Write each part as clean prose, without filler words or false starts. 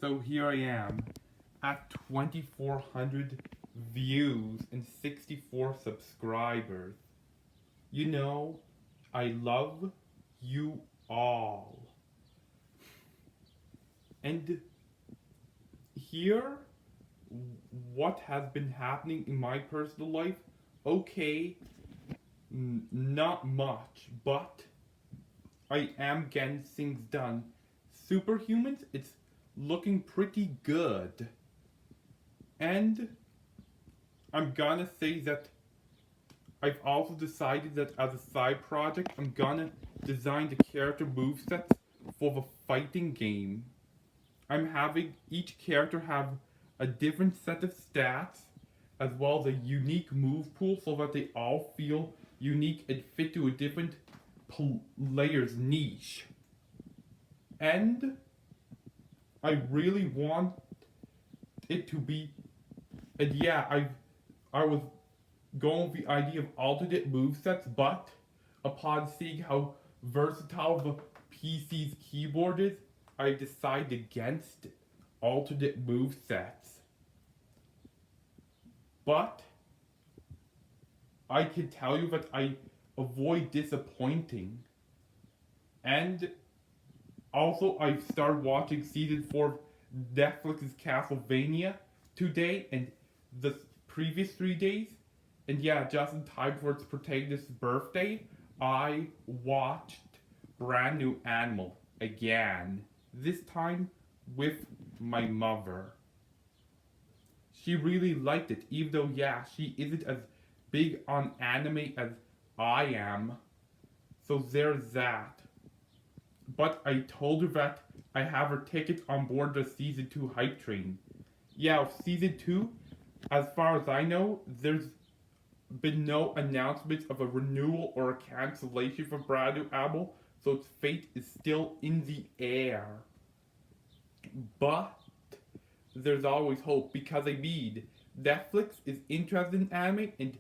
So here I am at 2,400 views and 64 subscribers. You know, I love you all. And here, what has been happening in my personal life? Okay, not much, but I am getting things done. Superhumans, it's looking pretty good. And I'm gonna say that I've also decided that as a side project, I'm gonna design the character movesets for the fighting game. I'm having each character have a different set of stats, as well as a unique move pool so that they all feel unique and fit to a different player's niche. And I really want it to be, and yeah, I was going with the idea of alternate movesets, but upon seeing how versatile the PC's keyboard is, I decided against alternate movesets. But I can tell you that I avoid disappointing. And also, I started watching season 4 of Netflix's Castlevania today and the previous 3 days. And yeah, just in time for its protagonist's birthday, I watched Brand New Animal again. This time with my mother. She really liked it, even though, yeah, she isn't as big on anime as I am. So there's that. But I told her that I have her ticket on board the season 2 hype train. Yeah, season 2, as far as I know, there's been no announcements of a renewal or a cancellation for Brand New Animal, so its fate is still in the air. But there's always hope, because I mean, Netflix is interested in anime, and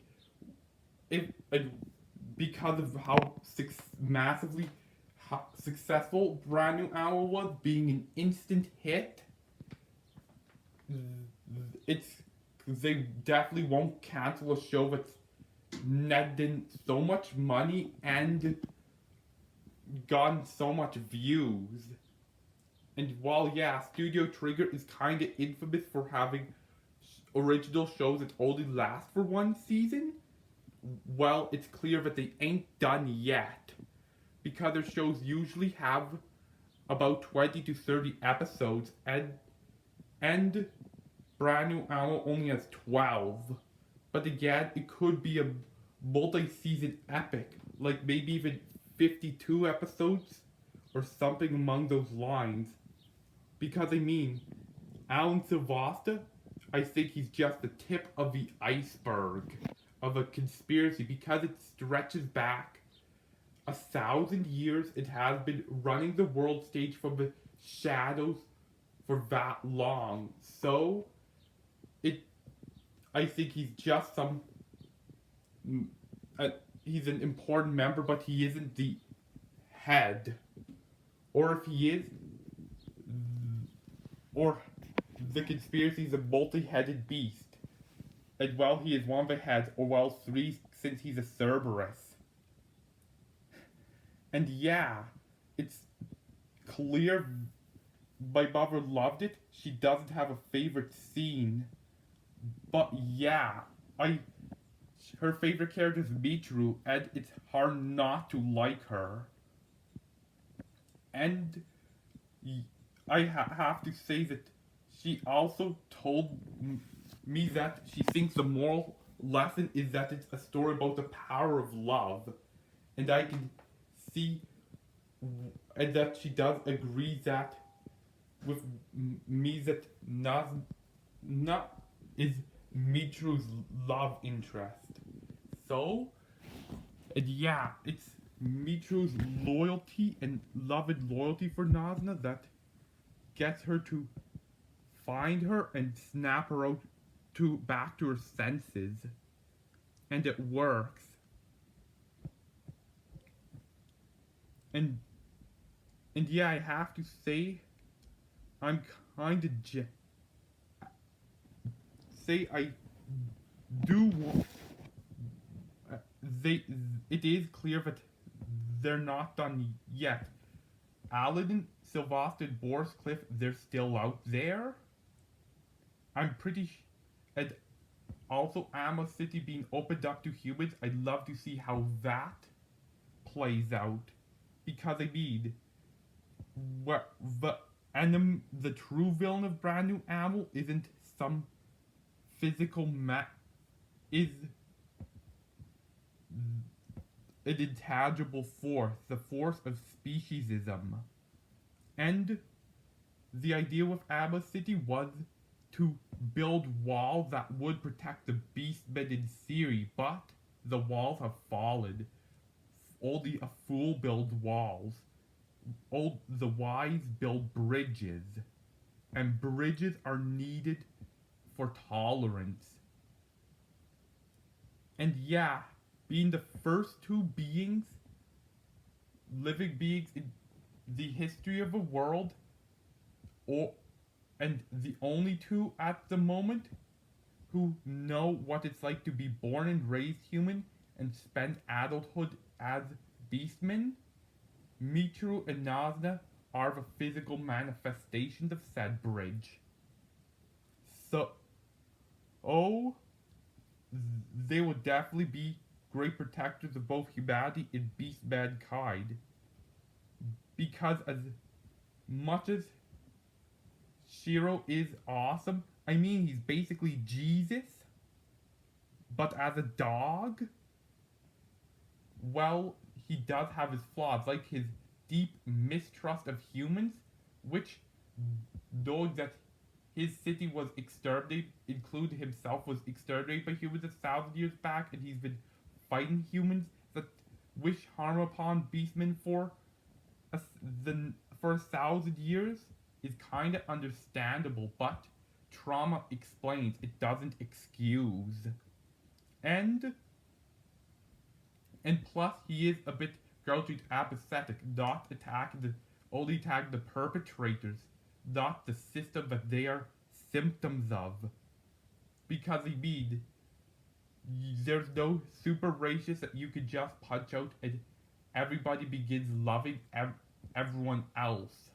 because of how massively successful Brand New Animal was, being an instant hit, they definitely won't cancel a show that's netted so much money and gotten so much views. And while, yeah, Studio Trigger is kinda infamous for having original shows that only last for one season, well, it's clear that they ain't done yet. Because their shows usually have about 20 to 30 episodes, and Brand New Animal only has 12. But again, it could be a multi-season epic, like maybe even 52 episodes, or something among those lines. Because I mean, Alan Silvesta, I think he's just the tip of the iceberg of a conspiracy, because it stretches back 1,000 years. It has been running the world stage from the shadows for that long. So, I think he's just he's an important member, but he isn't the head. Or if he is, or the conspiracy is a multi-headed beast. And well, he is one of the heads, or well, 3 since he's a Cerberus. And yeah, it's clear my mother loved it. She doesn't have a favorite scene. But yeah, her favorite character is Michiru, and it's hard not to like her. And I have to say that she also told me that she thinks the moral lesson is that it's a story about the power of love. And I can see, and that she does agree that with me that not is Michiru's love interest. So, and yeah, it's Michiru's loyalty and love and loyalty for Nazna that gets her to find her and snap her out back to her senses. And it works. And yeah, I have to say, I'm kind of say I do want. They it is clear that they're not done yet. Aladdin, Sylvester, Boris Cliff, they're still out there. I'm pretty. And also, Amos City being opened up to humans. I'd love to see how that plays out, because I mean, what the true villain of Brand New Animal isn't some physical is an intangible force, the force of speciesism. And the idea with Abba City was to build walls that would protect the beastmen in theory, but the walls have fallen. Only a fool builds walls. The wise build bridges. And bridges are needed for tolerance. And yeah, being the first two beings, living beings in the history of the world, and the only two at the moment who know what it's like to be born and raised human and spend adulthood as beastmen, Michiru and Nazna are the physical manifestations of said bridge. So, they will definitely be great protectors of both humanity and beast mankind. Because as much as Shirou is awesome, I mean, he's basically Jesus, but as a dog, well, he does have his flaws, like his deep mistrust of humans, which, though that his city was exterminated, including himself, was exterminated by humans 1,000 years back, and he's been fighting humans that wish harm upon beastmen for 1,000 years, is kinda understandable, but trauma explains, it doesn't excuse. And plus he is a bit grossly apathetic, only attacking the perpetrators, not the system that they are symptoms of. Because I mean, there's no super racist that you could just punch out and everybody begins loving everyone else.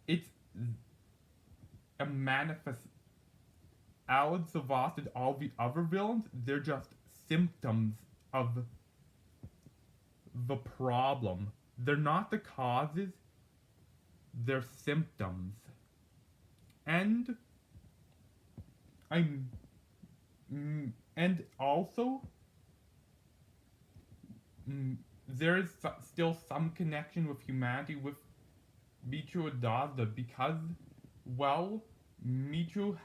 It's a manifest. Alan Savast and all the other villains, they're just symptoms of the problem. They're not the causes, they're symptoms. And and also there is still some connection with humanity with Michiru and Nazna, because, well, Michiru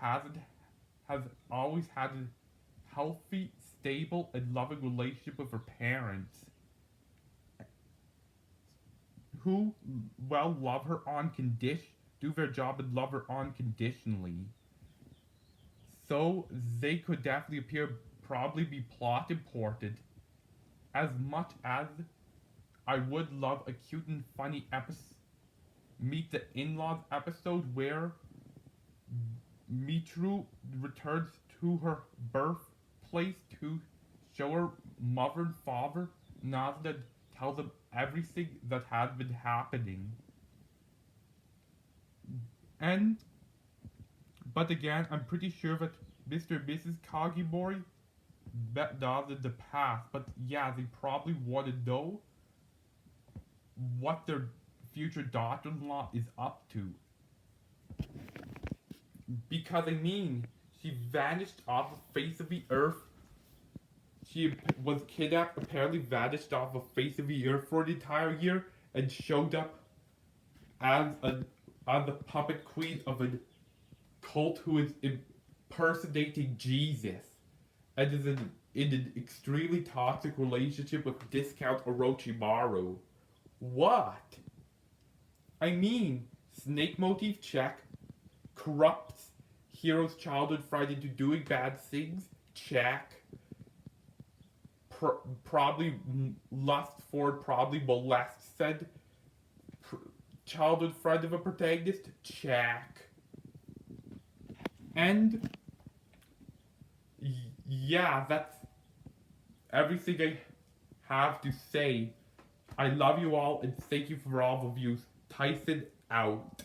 has always had a healthy, stable, and loving relationship with her parents, who, well, love her do their job and love her unconditionally. So they could definitely probably be plot important, as much as I would love a cute and funny Meet the In-Laws episode where Michiru returns to her birthplace to show her mother and father. Nazna tells them everything that has been happening. But again, I'm pretty sure that Mr. and Mrs. Kagimori bet Nazna in the past. But yeah, they probably want to know what their future daughter-in-law is up to. Because I mean, she vanished off the face of the earth. She was kidnapped, apparently vanished off the face of the earth for an entire year, and showed up as the puppet queen of a cult who is impersonating Jesus, and is in an extremely toxic relationship with Discount Orochimaru. What? I mean, snake motif check. Corrupts hero's childhood friend into doing bad things, check. Probably lust for, probably molest said childhood friend of a protagonist? Check. And yeah, that's everything I have to say. I love you all and thank you for all the views. Tyson out.